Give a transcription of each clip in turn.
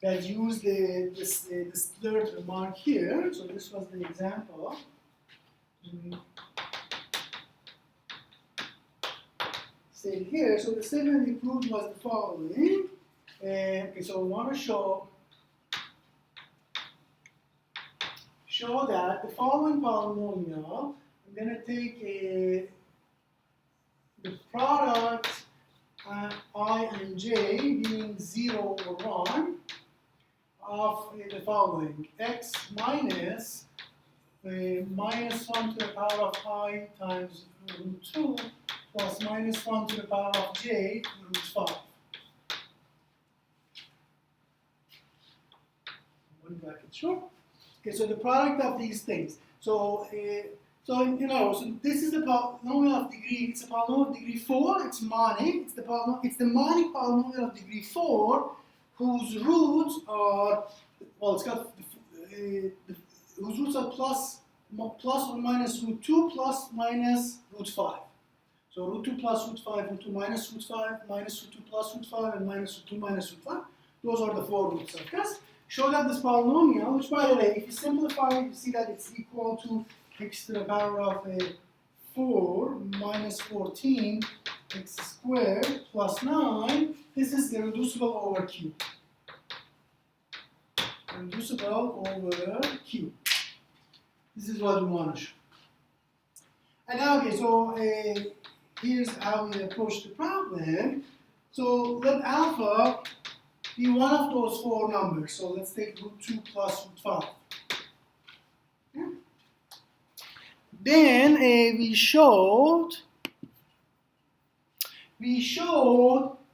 that use this third remark here. So this was the example. Say here. So the statement we proved was the following. Okay, so we want to show that the following polynomial, I'm going to take the product I and j being 0 or 1 of the following: x minus minus 1 to the power of I times root 2 plus minus 1 to the power of j root 5. One bracket short. Okay, so the product of these things. So, so this is the polynomial of degree. It's a polynomial of degree 4. It's monic. It's the monic polynomial of degree 4, whose roots are whose roots are plus or minus root 2 plus minus root 5. So root 2 plus root 5, root 2 minus root 5, minus root 2 plus root 5, and minus root 2 minus root 5. Those are the 4 roots of this. Show that this polynomial, which by the way, if you simplify, you see that it's equal to x to the power of 4 minus 14 x squared plus 9. This is irreducible over q. Irreducible over q. This is what we want to show. And now, okay, so here's how we approach the problem. So let alpha be one of those 4 numbers. So let's take root 2 plus root 5. Okay. Then we showed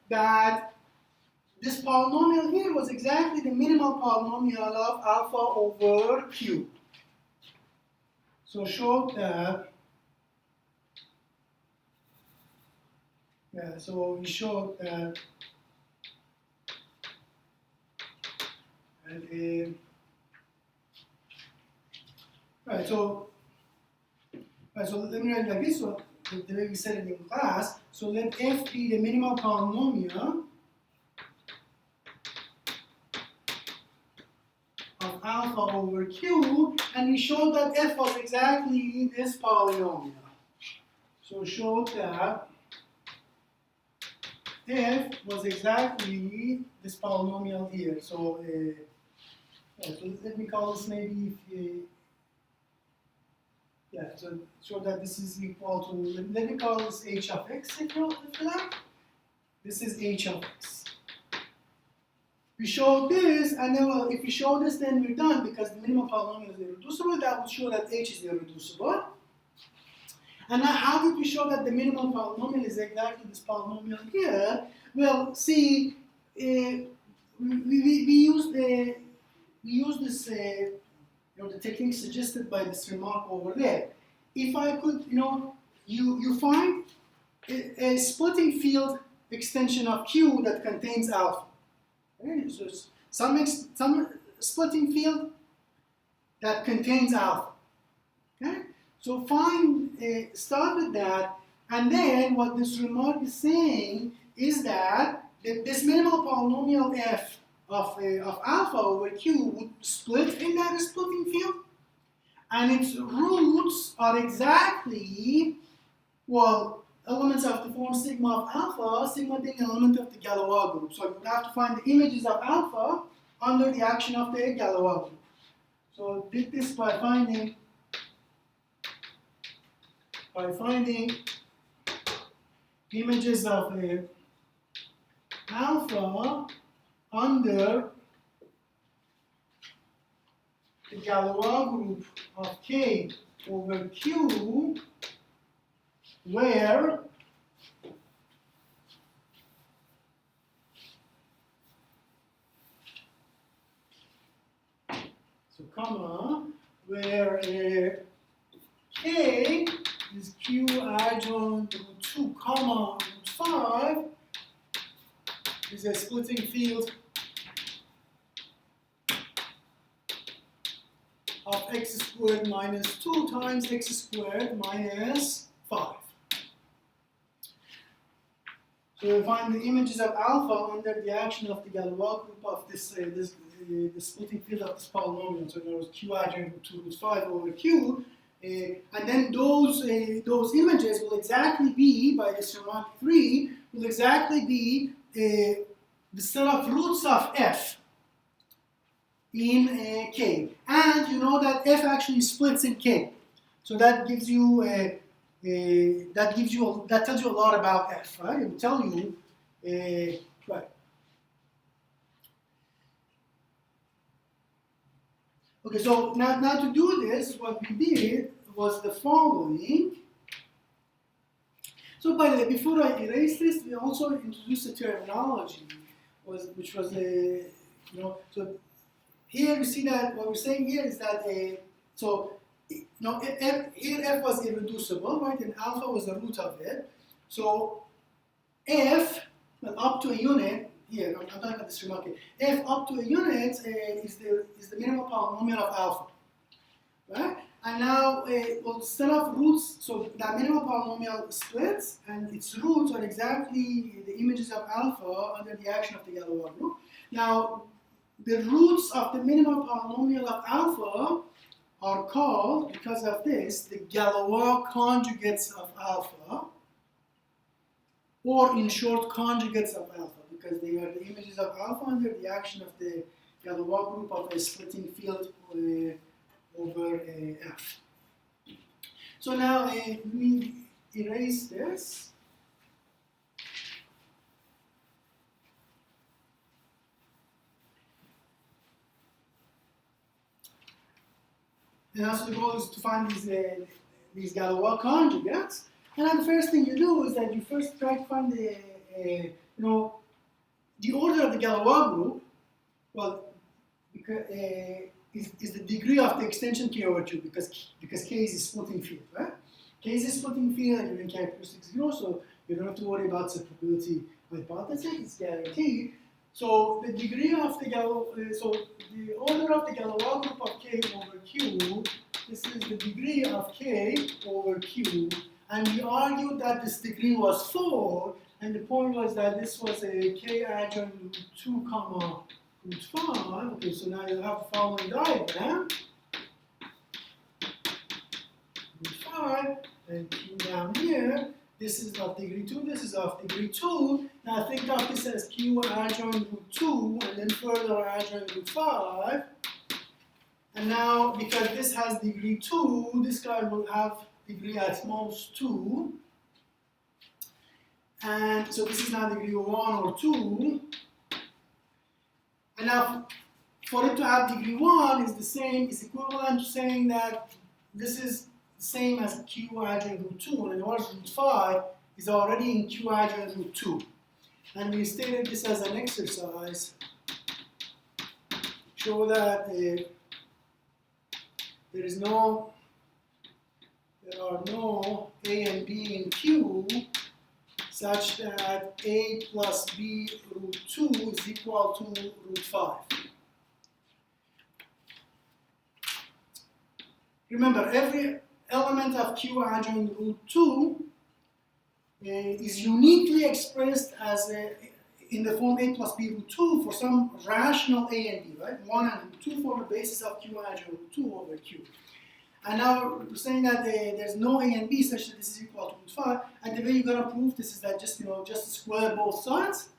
that this polynomial here was exactly the minimal polynomial of alpha over q. So showed that, so we showed that, so let me write it like this. So the way we said it in class. So let f be the minimal polynomial of alpha over q, and we showed that f was exactly this polynomial. So showed that f was exactly this polynomial here. So, so let me call this maybe, so show that this is equal to, let me call this h of x if you like. This is h of x. We showed this, and then well, if we show this, then we're done because the minimum polynomial is irreducible. That would show that h is irreducible. And now, how did we show that the minimum polynomial is exactly this polynomial here? Well, see, we use this, the technique suggested by this remark over there. If I could, you find a splitting field extension of Q that contains alpha. Okay? So some splitting field that contains alpha. Okay? So start with that, and then what this remark is saying is that this minimal polynomial f of alpha over q would split in that splitting field, and its roots are exactly, elements of the form sigma of alpha, sigma being an element of the Galois group. So you would have to find the images of alpha under the action of the Galois group. So did this by finding images of alpha under the Galois group of K over Q, where where K is Q adjoint root 2, root 5 is a splitting field of x squared minus 2 times x squared minus 5. So we find the images of alpha under the action of the Galois group of the splitting field of this polynomial. So there was q adjoint root 2 root 5 over q. And then those images will exactly be, by the Sermon 3, will exactly be the set of roots of f in K. And you know that f actually splits in K. So that gives you that tells you a lot about f, right? It will tell you right. Okay, so now to do this, what we did was the following. So by the way, before I erase this, we also introduced a terminology, which was so here we see that what we're saying here is that here f was irreducible, right, and alpha was the root of it. So f, well, up to a unit, here, I'm talking about this remark here, f up to a unit is the minimal polynomial of alpha, right? And now we'll set off roots, so that minimal polynomial splits, and its roots are exactly the images of alpha under the action of the Galois group. Now, the roots of the minimal polynomial of alpha are called, because of this, the Galois conjugates of alpha, or in short, conjugates of alpha, because they are the images of alpha under the action of the Galois group of a splitting field over f. So now let me erase this. And also the goal is to find these Galois conjugates. And then the first thing you do is that you first try to find the order of the Galois group. Well, because, is the degree of the extension K over 2 because K is a splitting field, right? K is a splitting field and you're in characteristic 0, so you don't have to worry about separability hypothesis, it's guaranteed. So the degree of the so the order of the Galois group of K over Q, this is the degree of K over Q, and we argued that this degree was 4, and the point was that this was a K adjoint root 2 comma root 5. Okay, so now you have the following diagram. Root 5, and Q down here. This is of degree 2, this is of degree 2. Now think of this as Q adjoint root 2, and then further adjoint root 5. And now, because this has degree 2, this guy will have degree at most 2. And so this is now degree 1 or 2. And now, for it to have degree 1 is equivalent to saying that this is the same as Q adjoint root 2, and in other words, root 5 is already in Q adjoint root 2. And we stated this as an exercise. Show that there are no A and B in Q such that A plus B root 2 is equal to root 5. Remember, every element of Q adjoint root 2 is uniquely expressed as in the form A plus B root 2 for some rational A and B, right? 1 and root 2 form the basis of Q adjoint root 2 over Q. And now we're saying that there's no A and B such that this is equal to root 5. And the way you're going to prove this is that just square both sides,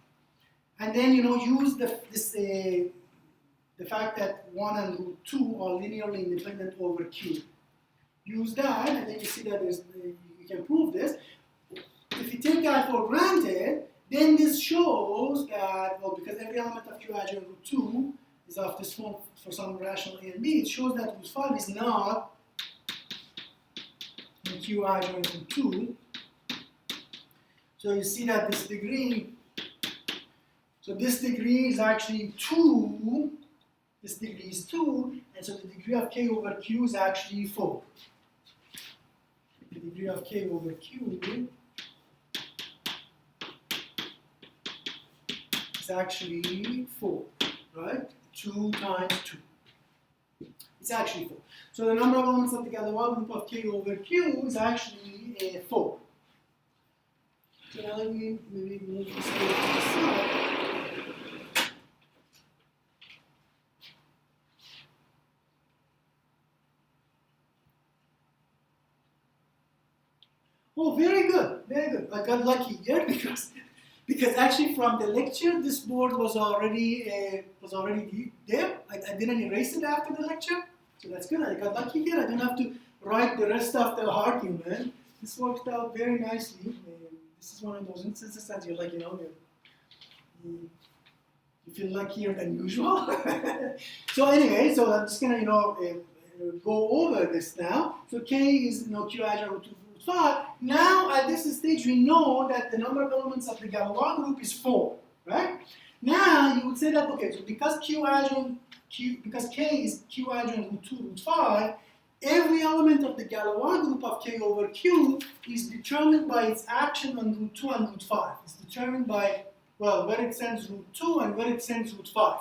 and then use the fact that 1 and root 2 are linearly independent over Q. Use that, and then you see that you can prove this. If you take that for granted, then this shows that, well, because every element of Q adjoint root 2 is of this form for some rational A and B, it shows that root 5 is not in Q adjoint root 2. So you see that this degree is actually 2. This degree is 2, and so the degree of K over Q is actually 4. The degree of K over Q is actually 4, right? 2 times 2. It's actually 4. So the number of elements of the Galois group of K over Q is actually 4. So now let me maybe move this to the side. Oh, very good, very good. I got lucky here because actually from the lecture this board was already there. I didn't erase it after the lecture, so that's good. I got lucky here. I don't have to write the rest of the argument. This worked out very nicely. This is one of those instances that you're like, you feel luckier than usual. So anyway, so I'm just gonna go over this now. So K is Q adjoint root 2 root 5. Now at this stage we know that the number of elements of the Galois group is 4, right? Now you would say that okay, so because K is Q adjoint root 2 root 5, every element of the Galois group of K over Q is determined by its action on root 2 and root 5. It's determined by, well, where it sends root 2 and where it sends root 5.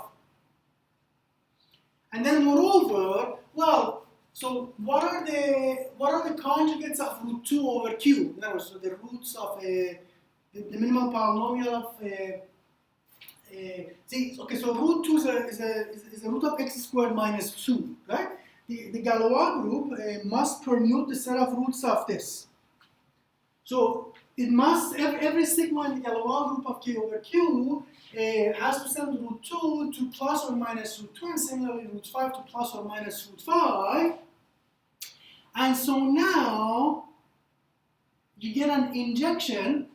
And then moreover, well, so what are the conjugates of root 2 over Q? In other words, so the roots of the minimal polynomial of okay, so root 2 is a root of x squared minus 2, right? The Galois group must permute the set of roots of this. So it must, every sigma in the Galois group of K over Q has to send root 2 to plus or minus root 2, and similarly root 5 to plus or minus root 5. And so now you get an injection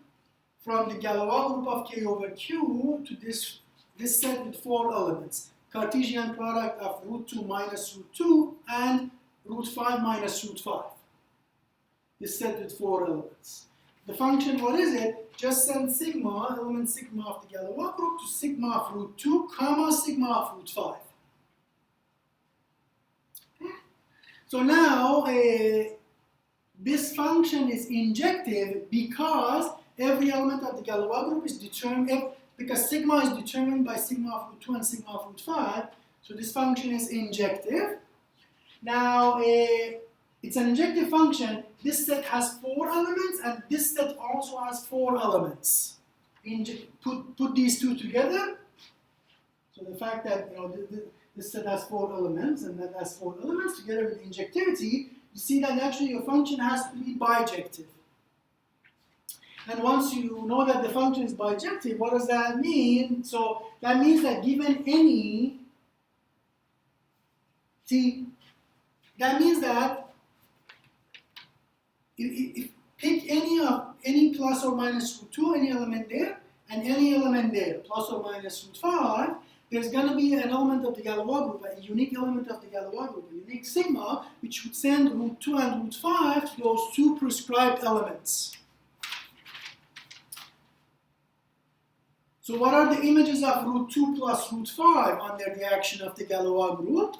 from the Galois group of K over Q to this set with 4 elements. Cartesian product of root 2 minus root 2 and root 5 minus root 5. This set with 4 elements. The function, what is it? Just send sigma, element sigma of the Galois group to sigma of root 2, comma sigma of root 5. So now this function is injective because every element of the Galois group is determined, because sigma is determined by sigma of root 2 and sigma of root 5, so this function is injective. Now, it's an injective function. This set has 4 elements, and this set also has 4 elements. Put these two together. So the fact that this set has 4 elements, and that has 4 elements together with injectivity, you see that actually your function has to be bijective. And once you know that the function is bijective, what does that mean? So that means that given any, that means that if pick any plus or minus root 2, any element there, and any element there, plus or minus root 5, there's going to be an element of the Galois group, a unique element of the Galois group, a unique sigma, which would send root 2 and root 5 to those 2 prescribed elements. So what are the images of root 2 plus root 5 under the action of the Galois group?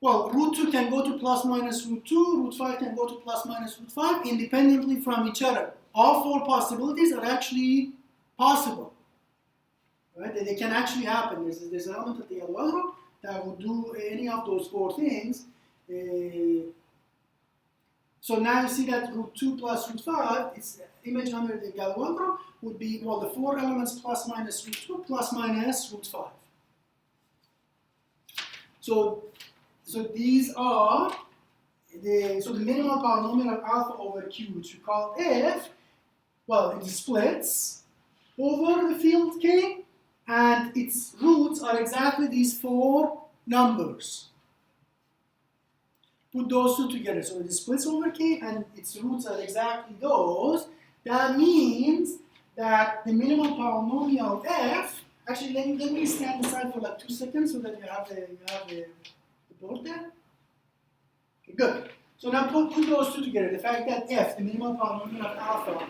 Well, root 2 can go to plus minus root 2, root 5 can go to plus minus root 5 independently from each other. All 4 possibilities are actually possible. Right? They can actually happen. There's an element of the Galois group that would do any of those 4 things. So now you see that root 2 plus root 5, its image under the Galois group would be, well, the 4 elements plus minus root 2 plus minus root 5. So these are the minimal polynomial of alpha over Q, which we call F, well, it splits over the field K, and its roots are exactly these 4 numbers. Put those 2 together, so it splits over K, and its roots are exactly those. That means that the minimal polynomial F, actually let me stand aside for like 2 seconds so that you have the board there. Okay, good. So now put those 2 together. The fact that F, the minimal polynomial of alpha,